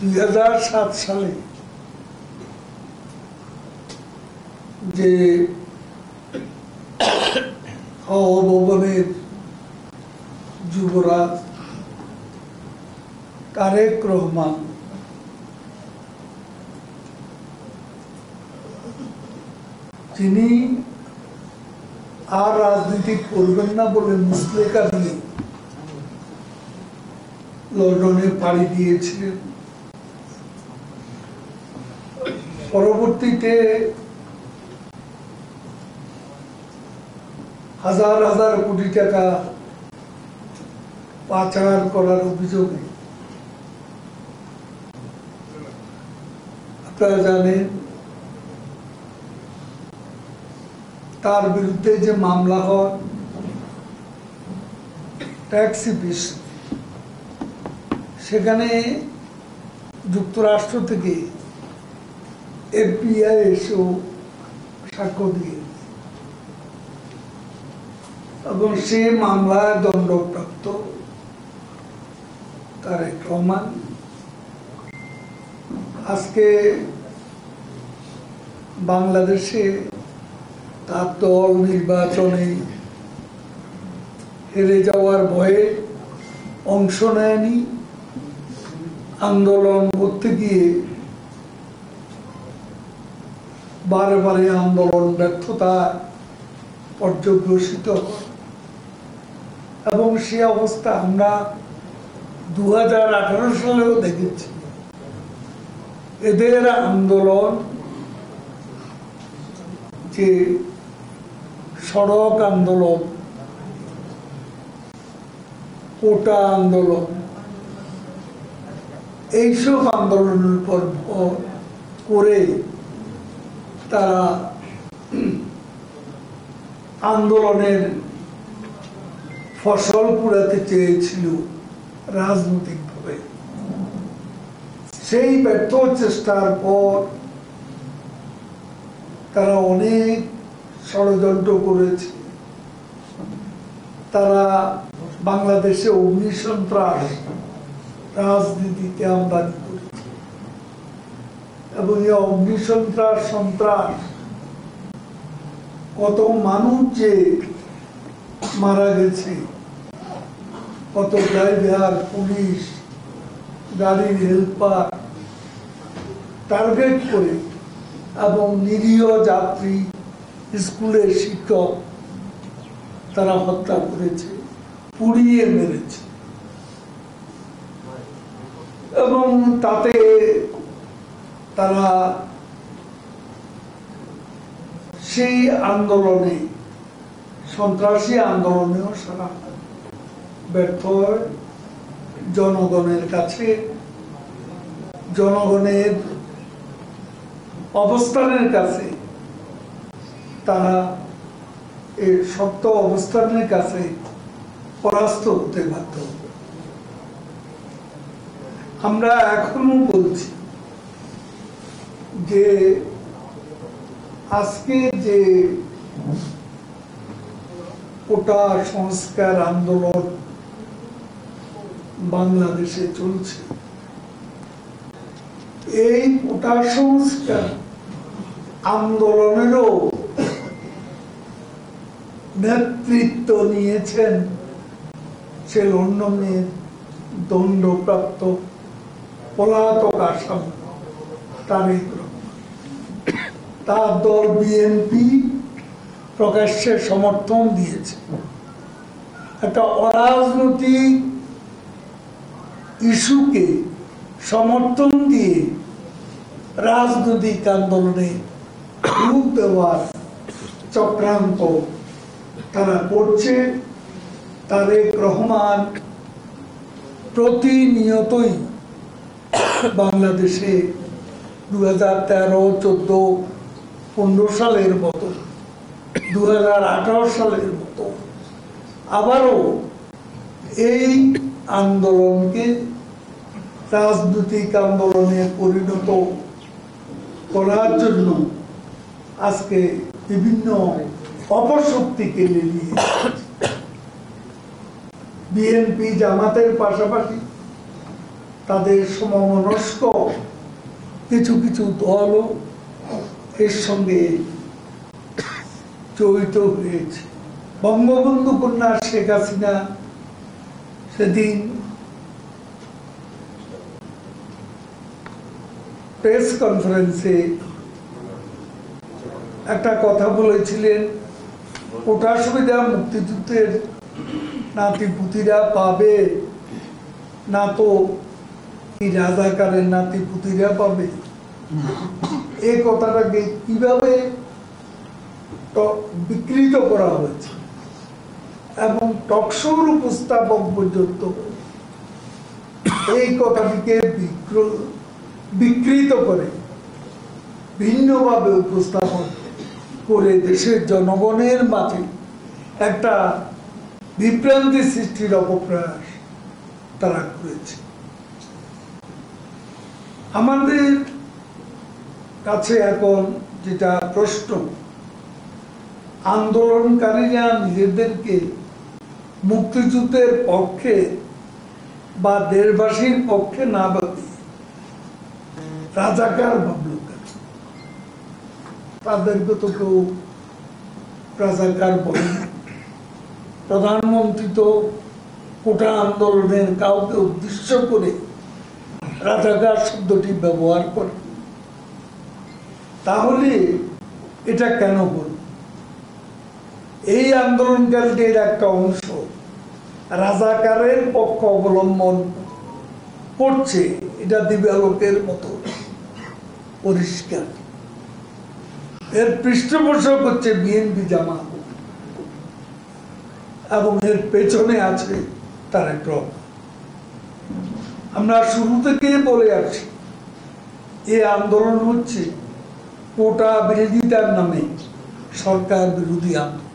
2007 সালে যে ভবনের যুবরাজ তারেক রহমান তিনি আর রাজনীতি করবেন না বলে মুসলেকা দিয়ে লন্ডনে পাড়ি দিয়েছিলেন। পরবর্তীতে হাজার হাজার কোটি টাকা পাচার করার অভিযোগে আপনারা জানেন তার বিরুদ্ধে যে মামলা হয় ট্যাক্সি পিস, সেখানে যুক্তরাষ্ট্র থেকে FBI এসেও সাক্ষ্য দিয়ে এবং সে মামলায় দণ্ডপ্রাপ্ত তারেক রহমান আজকে বাংলাদেশে তার দল নির্বাচনে হেরে যাওয়ার ভয়ে অংশ নেয়নি, আন্দোলন করতে গিয়ে বারে বারে আন্দোলন ব্যর্থতা পর্যবসিত এবং সে অবস্থা আমরা 2018 সালেও দেখেছি। এদের আন্দোলন যে সড়ক আন্দোলন, কোটা আন্দোলন, এইসব আন্দোলনের উপর ভর করে তারা আন্দোলনের ফসল কুড়াতে চেয়েছিল রাজনৈতিকভাবে। সেই ব্যর্থ চেষ্টার পর তারা অনেক ষড়যন্ত্র করেছে। তারা বাংলাদেশে অগ্নিসন্ত্রাস রাজনীতিতে আমদানি করেছে এবং এই অগ্নিসন্ত্রাস সন্ত্রাস কত মানুষ যে মারা গেছে, কত ড্রাইভার, পুলিশ, গাড়ির হেল্পার টার্গেট করে এবং নিরীহ যাত্রী, স্কুলের শিক্ষক তারা হত্যা করেছে, পুড়িয়ে মেরেছে এবং তাতে তারা সেই আন্দোলনে, সন্ত্রাসী আন্দোলনেও সারা ব্যর্থ হয়। জনগণের কাছে, জনগণের অবস্থানের কাছে তারা এই শক্ত অবস্থানের কাছে পরাস্ত হতে বাধ্য। আমরা এখনো বলছি যে আজকে যে কোটা সংস্কার আন্দোলন বাংলাদেশে চলছে, এই কোটা সংস্কার আন্দোলনেরও নেতৃত্ব নিয়েছেন সে লন্ডনের দণ্ডপ্রাপ্ত পলাতক আসামি তারেক রহমান। তার দল বিএনপি প্রকাশ্যে সমর্থন দিয়েছে। একটা অরাজনৈতিক ইস্যুকে সমর্থন দিয়ে রাজনৈতিক আন্দোলনে রূপ দেওয়ার চক্রান্ত তারা করছে। তারেক রহমান প্রতিনিয়তই বাংলাদেশে 2013, 14, 15 সালের মতো, 2018 সালের মতো আবারও এই আন্দোলনকে রাজনৈতিক আন্দোলনে পরিণত করার জন্য আজকে বিভিন্ন অপশক্তিকে নিয়ে বিএনপি জামাতের পাশাপাশি তাদের সমমনস্ক কিছু কিছু দলও এর সঙ্গে জড়িত হয়েছে। বঙ্গবন্ধু কন্যা শেখ হাসিনা সেদিন প্রেস কনফারেন্সে একটা কথা বলেছিলেন, কোটা সুবিধা মুক্তিযুদ্ধের নাতিপুতিরা পাবে, না তো এই রাজাকারের নাতিপুতিরা পাবে। এই কথাটাকে কিভাবে বিকৃত করা হয়েছে এবং টকশোর উপস্থাপক পর্যন্ত এই কথাটিকে বিকৃত করে ভিন্নভাবে উপস্থাপন করে দেশের জনগণের মাঝে একটা বিভ্রান্তি সৃষ্টির অপপ্রয়াস তারা করেছে। আমাদের কাছে এখন যেটা প্রশ্ন, আন্দোলনকারীরা নিজেদেরকে মুক্তিযুদ্ধের পক্ষে বা দেশবাসীর পক্ষে না ভাবে রাজাকার ভাবল কেন? তাদেরকে তো কেউ রাজাকার বলে। প্রধানমন্ত্রী তো কোটা আন্দোলনের কাউকে উদ্দেশ্য করে রাজাকার শব্দটি ব্যবহার করে। তাহলে এটা কেন বল? এই আন্দোলনকারীদের একটা অংশ রাজাকারের পক্ষ অবলম্বন করছে, এটা দিবালোকের মতো পরিষ্কার। এর পৃষ্ঠপোষক হচ্ছে বিএনপি জামাত এবং এর পেছনে আছে তারেক রহমান। আমরা শুরু থেকে বলে আসছি, এই আন্দোলন হচ্ছে কোটা বিরোধিতার নামে সরকার বিরোধী আন্দোলন।